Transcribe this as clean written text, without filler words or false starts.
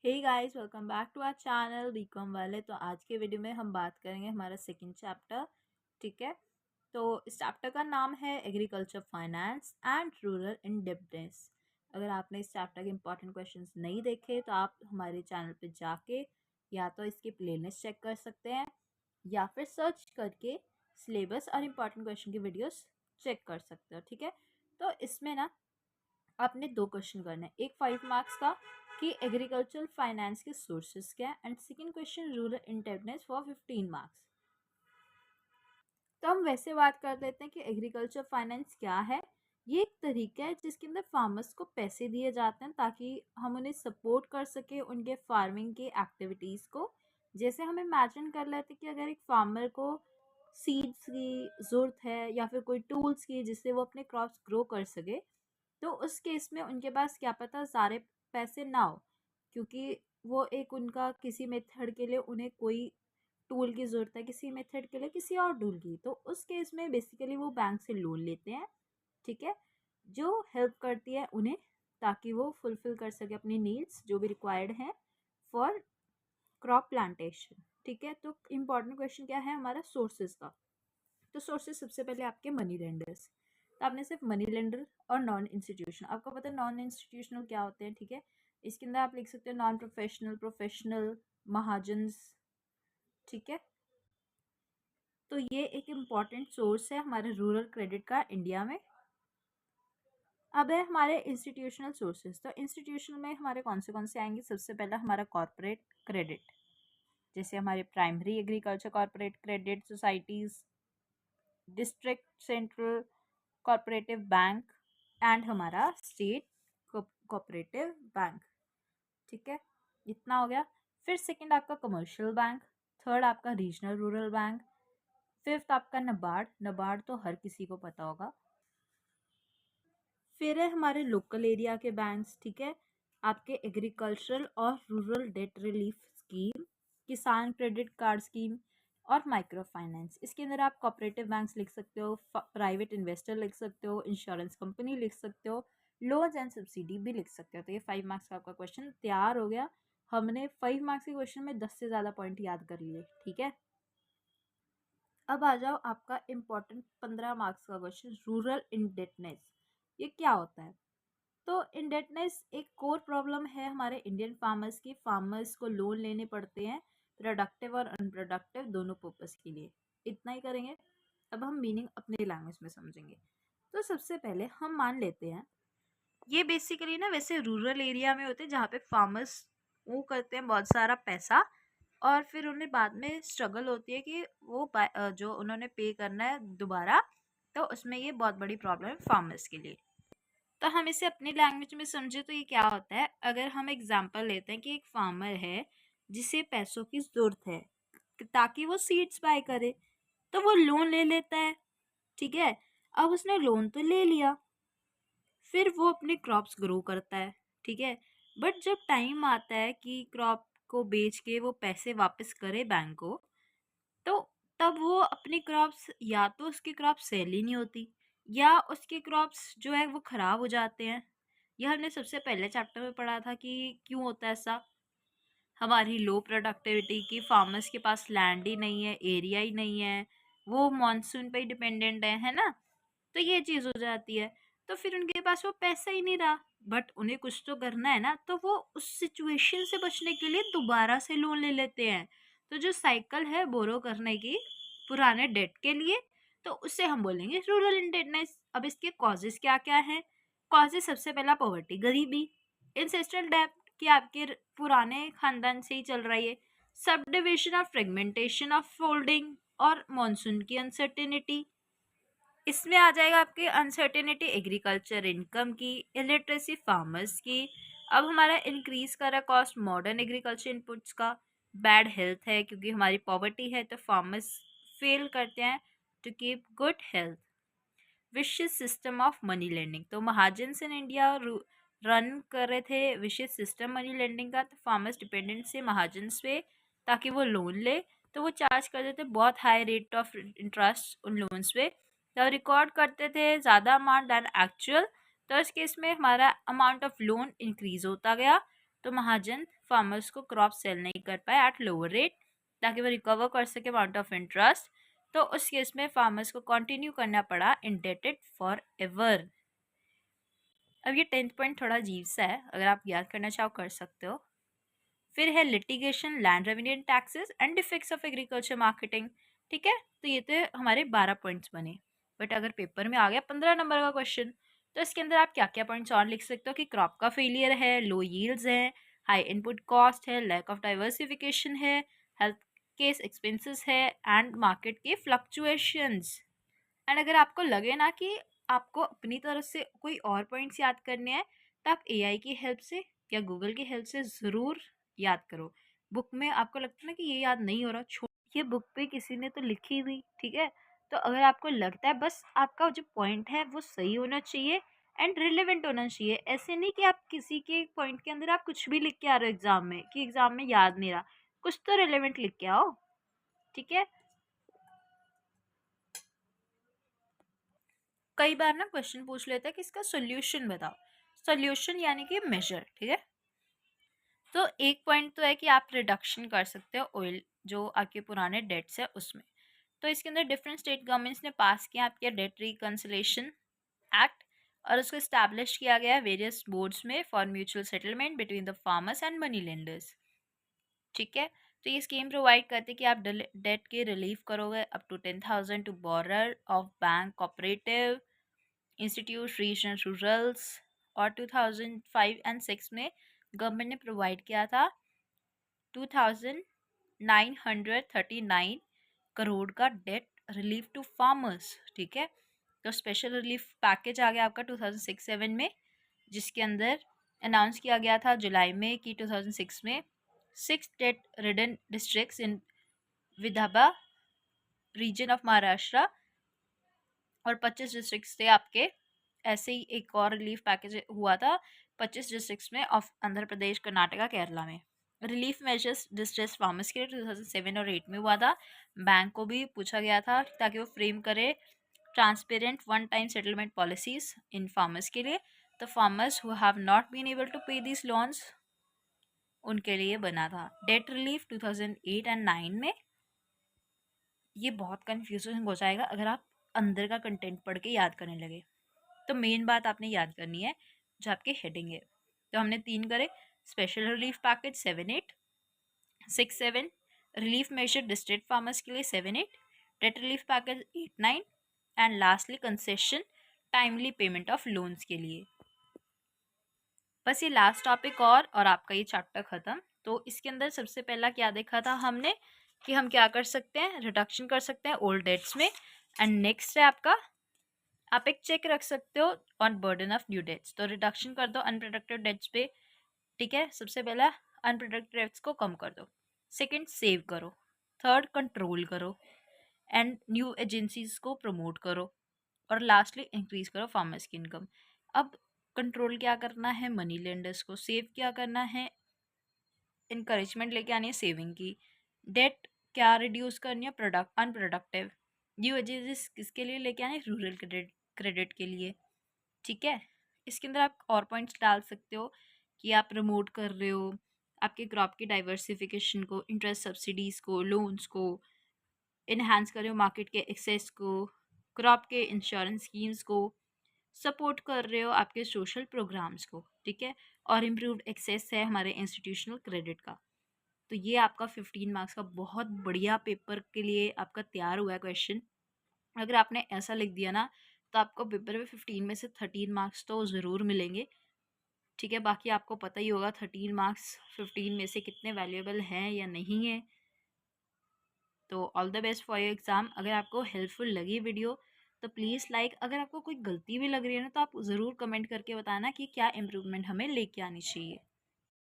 Hey guys, welcome back to our channel BCom वाले। तो आज के वीडियो में हम बात करेंगे हमारा सेकंड चैप्टर। ठीक है, तो इस चैप्टर का नाम है agriculture finance and rural independence. अगर आपने इस चैप्टर के इंपॉर्टेंट क्वेश्चंस नहीं देखे तो आप हमारे चैनल पे जाके या तो इसकी प्लेलिस्ट चेक कर सकते हैं या फिर सर्च करके सिलेबस और इम्पॉर्टेंट क्वेश्चन की वीडियोस चेक कर सकते हो। ठीक है, तो इसमें ना आपने 2 क्वेश्चन करने हैं, एक 5 मार्क्स का कि एग्रीकल्चरल फाइनेंस के सोर्सेज क्या है and second question rural independence for 15 marks. तो हम वैसे बात कर लेते हैं कि एग्रीकल्चर फाइनेंस क्या है। ये एक तरीका है जिसके अंदर फार्मर्स को पैसे दिए जाते हैं ताकि हम उन्हें सपोर्ट कर सके उनके फार्मिंग के एक्टिविटीज़ को। जैसे हम इमेजिन कर लेते हैं कि अगर एक फार्मर को सीड्स की ज़रूरत है या फिर कोई टूल्स की जिससे वो अपने क्रॉप्स ग्रो कर सके, तो उस केस में उनके पास क्या पता सारे पैसे ना हो, क्योंकि वो एक उनका किसी मेथड के लिए उन्हें कोई टूल की ज़रूरत है, किसी मेथड के लिए किसी और टूल की, तो उस केस में बेसिकली वो बैंक से लोन लेते हैं। ठीक है, जो हेल्प करती है उन्हें ताकि वो फुलफिल कर सके अपनी नीड्स जो भी रिक्वायर्ड हैं फॉर क्रॉप प्लांटेशन। ठीक है, तो इम्पॉर्टेंट क्वेश्चन क्या है हमारा सोर्सेज का। तो सोर्सेज सबसे पहले आपके मनी लेंडर्स। तो आपने सिर्फ मनी लेंडर और नॉन इंस्टीट्यूशनल, आपको पता है नॉन इंस्टीट्यूशनल क्या होते हैं। ठीक है, इसके अंदर आप लिख सकते हो नॉन प्रोफेशनल, प्रोफेशनल, महाजन्स। ठीक है, तो ये एक इम्पॉर्टेंट सोर्स है हमारे रूरल क्रेडिट का इंडिया में। अब है हमारे इंस्टीट्यूशनल सोर्सेज। तो इंस्टीट्यूशनल में हमारे कौन से आएंगे, सबसे पहला हमारा कॉर्पोरेट क्रेडिट, जैसे हमारे primary agriculture corporate credit societies, district central corporative bank and हमारा स्टेट कोऑपरेटिव बैंक। ठीक है, इतना हो गया। फिर सेकंड आपका कमर्शियल बैंक, थर्ड आपका रीजनल रूरल बैंक, फिफ्थ आपका नबार्ड। नबार्ड तो हर किसी को पता होगा। फिर है हमारे लोकल एरिया के बैंक्स। ठीक है, आपके एग्रीकल्चरल और रूरल डेट रिलीफ स्कीम, किसान क्रेडिट कार्ड स्कीम और माइक्रो फाइनेंस। इसके अंदर आप कोऑपरेटिव बैंक्स लिख सकते हो, प्राइवेट इन्वेस्टर लिख सकते हो, इंश्योरेंस कंपनी लिख सकते हो, लोन्स एंड सब्सिडी भी लिख सकते हो। तो ये 5 मार्क्स का आपका क्वेश्चन तैयार हो गया। हमने 5 मार्क्स के क्वेश्चन में 10 से ज़्यादा पॉइंट याद कर लिए। ठीक है, अब आ जाओ आपका इम्पोर्टेंट 15 मार्क्स का क्वेश्चन, रूरल इंडेटनेस। ये क्या होता है। तो इंडेटनेस एक कोर प्रॉब्लम है हमारे इंडियन फार्मर्स की। फार्मर्स को लोन लेने पड़ते हैं प्रोडक्टिव और अनप्रोडक्टिव दोनों पर्पस के लिए। इतना ही करेंगे। अब हम मीनिंग अपने लैंग्वेज में समझेंगे। तो सबसे पहले हम मान लेते हैं ये बेसिकली ना वैसे रूरल एरिया में होते हैं जहाँ पे फार्मर्स वो करते हैं बहुत सारा पैसा, और फिर उन्हें बाद में स्ट्रगल होती है कि वो जो उन्होंने पे करना है दोबारा, तो उसमें ये बहुत बड़ी प्रॉब्लम है फार्मर्स के लिए। तो हम इसे अपनी लैंग्वेज में समझे तो ये क्या होता है। अगर हम एग्जांपल लेते हैं कि एक फार्मर है जिसे पैसों की ज़रूरत है ताकि वो सीड्स बाय करे, तो वो लोन ले लेता है। ठीक है, अब उसने लोन तो ले लिया, फिर वो अपने क्रॉप्स ग्रो करता है। ठीक है, बट जब टाइम आता है कि क्रॉप को बेच के वो पैसे वापस करे बैंक को, तो तब वो अपनी क्रॉप्स या तो उसकी क्रॉप सेल ही नहीं होती या उसके क्रॉप्स जो है वो ख़राब हो जाते हैं। यह हमने सबसे पहले चैप्टर में पढ़ा था कि क्यों होता है ऐसा। हमारी लो प्रोडक्टिविटी की, फार्मर्स के पास लैंड ही नहीं है, एरिया ही नहीं है, वो मॉनसून पे ही डिपेंडेंट है ना। तो ये चीज़ हो जाती है। तो फिर उनके पास वो पैसा ही नहीं रहा, बट उन्हें कुछ तो करना है ना, तो वो उस सिचुएशन से बचने के लिए दोबारा से लोन ले लेते हैं। तो जो साइकिल है बोरो करने की पुराने डेट के लिए, तो उससे हम बोलेंगे रूरल इंडेटनेस। अब इसके कॉजेज क्या क्या हैं। कॉजेज सबसे पहला पॉवर्टी, गरीबी, इंसेस्ट्रल डेब्ट कि आपके पुराने खानदान से ही चल रहा है, सब डिविजन और फ्रेगमेंटेशन ऑफ फोल्डिंग, और मॉनसून की अनसर्टेनिटी। इसमें आ जाएगा आपकी अनसर्टेनिटी एग्रीकल्चर इनकम की, इलिटरेसी फार्मर्स की। अब हमारा इंक्रीज कर रहा कॉस्ट मॉडर्न एग्रीकल्चर इनपुट्स का। बैड हेल्थ है क्योंकि हमारी पॉवर्टी है तो फार्मर्स फेल करते हैं to keep good health. Vicious system of money lending, तो महाजन्स इन इंडिया रन कर रहे थे विशियस सिस्टम मनी लेंडिंग का, तो फार्मर्स डिपेंडेंट से महाजन्स पे ताकि वो लोन ले, तो वो चार्ज कर देते बहुत हाई रेट ऑफ इंटरेस्ट उन लोन्स पे, तो रिकॉर्ड करते थे ज़्यादा अमाउंट दैन एक्चुअल। तो इस केस में हमारा अमाउंट ऑफ लोन इंक्रीज होता गया, तो महाजन फार्मर्स को क्रॉप सेल नहीं कर पाए एट लोअर रेट ताकि वो रिकवर कर सके अमाउंट ऑफ इंटरेस्ट, तो उस केस में फार्मर्स को कंटिन्यू करना पड़ा इंडेटेड फॉर एवर। अब ये 10th पॉइंट थोड़ा अजीब सा है, अगर आप याद करना चाहो कर सकते हो। फिर है litigation, land revenue and taxes and defects of agriculture marketing. ठीक है, तो ये तो हमारे 12 पॉइंट्स बने। बट अगर पेपर में आ गया 15 नंबर का क्वेश्चन, तो इसके अंदर आप क्या क्या पॉइंट्स और लिख सकते हो कि क्रॉप का फेलियर है, लो यील्ड्स है, हाई इनपुट कॉस्ट है, लैक ऑफ डाइवर्सिफिकेशन है, हेल्थ केस एक्सपेंसेस है एंड मार्केट के फ्लक्चुएशंस। एंड अगर आपको लगे ना कि आपको अपनी तरफ से कोई और पॉइंट्स याद करने हैं, तो आप एआई की हेल्प से या गूगल की हेल्प से ज़रूर याद करो। बुक में आपको लगता है ना कि ये याद नहीं हो रहा, छोड़, ये बुक पे किसी ने तो लिखी हुई, ठीक है। तो अगर आपको लगता है बस आपका जो पॉइंट है वो सही होना चाहिए एंड रिलेवेंट होना चाहिए, ऐसे नहीं कि आप किसी के पॉइंट के अंदर आप कुछ भी लिख के आ रहे हो एग्जाम में कि एग्जाम में याद नहीं रहा, कुछ तो रिलेवेंट लिख के आओ, ठीक है। कई बार ना क्वेश्चन पूछ लेते हैं कि इसका सोल्यूशन बताओ। सोल्यूशन यानी कि मेजर, ठीक है। तो एक पॉइंट तो है कि आप रिडक्शन कर सकते हो ऑयल जो आपके पुराने डेट्स है उसमें। तो इसके अंदर डिफरेंट स्टेट गवर्नमेंट्स ने पास किया आपके डेट रिकन्सिलेशन एक्ट, और उसको इस्टेब्लिश किया गया है वेरियस बोर्ड्स में for mutual settlement between the farmers and money lenders, ठीक है। तो ये स्कीम प्रोवाइड करती है कि आप डेट के रिलीफ करोगे up to 10,000 to borrower of bank cooperative institute regional rurals. और 2005 एंड 6 में गवर्नमेंट ने प्रोवाइड किया था 2,939 करोड़ का डेट रिलीफ टू फार्मर्स, ठीक है। तो स्पेशल रिलीफ पैकेज आ गया आपका 2006-7 में, जिसके अंदर अनाउंस किया गया था जुलाई में कि 2006 में 6 debt ridden districts in Vidarbha region of Maharashtra और 25 डिस्ट्रिक्ट्स थे आपके। ऐसे ही एक और रिलीफ पैकेज हुआ था 25 डिस्ट्रिक्ट्स में ऑफ आंध्र प्रदेश, कर्नाटका, केरला में। रिलीफ मेजर्स डिस्ट्रेस फार्मर्स के लिए 2007 और 8 में हुआ था। बैंक को भी पूछा गया था ताकि वो फ्रेम करे transparent one time settlement policies in farmers के लिए। तो farmers who have not been able to pay this loans, उनके लिए बना था डेट रिलीफ 2008 एंड 9 में। ये बहुत कन्फ्यूजन हो जाएगा अगर आप अंदर का कंटेंट पढ़ के याद करने लगे। तो मेन बात आपने याद करनी है जो आपके हेडिंग है। तो हमने 3 करे, special relief package 7-8, 6-7, relief major distress farmers के लिए 7-8, debt relief package 8-9 and lastly concession timely payment of loans के लिए। बस ये लास्ट टॉपिक और आपका ये चैप्टर ख़त्म। तो इसके अंदर सबसे पहला क्या देखा था हमने कि हम क्या कर सकते हैं, रिडक्शन कर सकते हैं ओल्ड डेट्स में। एंड नेक्स्ट है आपका, आप एक चेक रख सकते हो on burden of new debts, तो रिडक्शन कर दो अनप्रोडक्टिव डेट्स पे, ठीक है। सबसे पहला अनप्रोडक्टिव डेट्स को कम कर दो, सेकंड सेव करो, थर्ड कंट्रोल करो एंड न्यू एजेंसीज को प्रमोट करो, और लास्टली इंक्रीज करो फार्मर्स की इनकम। अब कंट्रोल क्या करना है, मनी लेंडर्स को, सेव क्या करना है, इनकरेजमेंट लेके आनी है सेविंग की, डेट क्या रिड्यूस करनी है, प्रोडक्ट अनप्रोडक्टिव, न्यू एजेंसीज किसके लिए लेके आने, रूरल क्रेडिट के लिए, ठीक है। इसके अंदर आप और पॉइंट्स डाल सकते हो कि आप प्रमोट कर रहे हो आपके क्रॉप की डाइवर्सिफिकेशन को, इंटरेस्ट सब्सिडीज़ को, लोन्स को, इन्हांस कर रहे हो मार्केट के एक्सेस को, क्रॉप के इंश्योरेंस स्कीम्स को, सपोर्ट कर रहे हो आपके सोशल प्रोग्राम्स को, ठीक है। और इम्प्रूव्ड एक्सेस है हमारे इंस्टीट्यूशनल क्रेडिट का। तो ये आपका 15 मार्क्स का बहुत बढ़िया पेपर के लिए आपका तैयार हुआ है क्वेश्चन। अगर आपने ऐसा लिख दिया ना तो आपको पेपर में 15 में से 13 मार्क्स तो ज़रूर मिलेंगे, ठीक है। बाकी आपको पता ही होगा 13 मार्क्स 15 में से कितने वैल्यूएबल हैं या नहीं है। तो all the best for your exam. अगर आपको हेल्पफुल लगी वीडियो तो प्लीज़ लाइक, अगर आपको कोई गलती भी लग रही है ना तो आप ज़रूर कमेंट करके बताना कि क्या इम्प्रूवमेंट हमें लेके आनी चाहिए।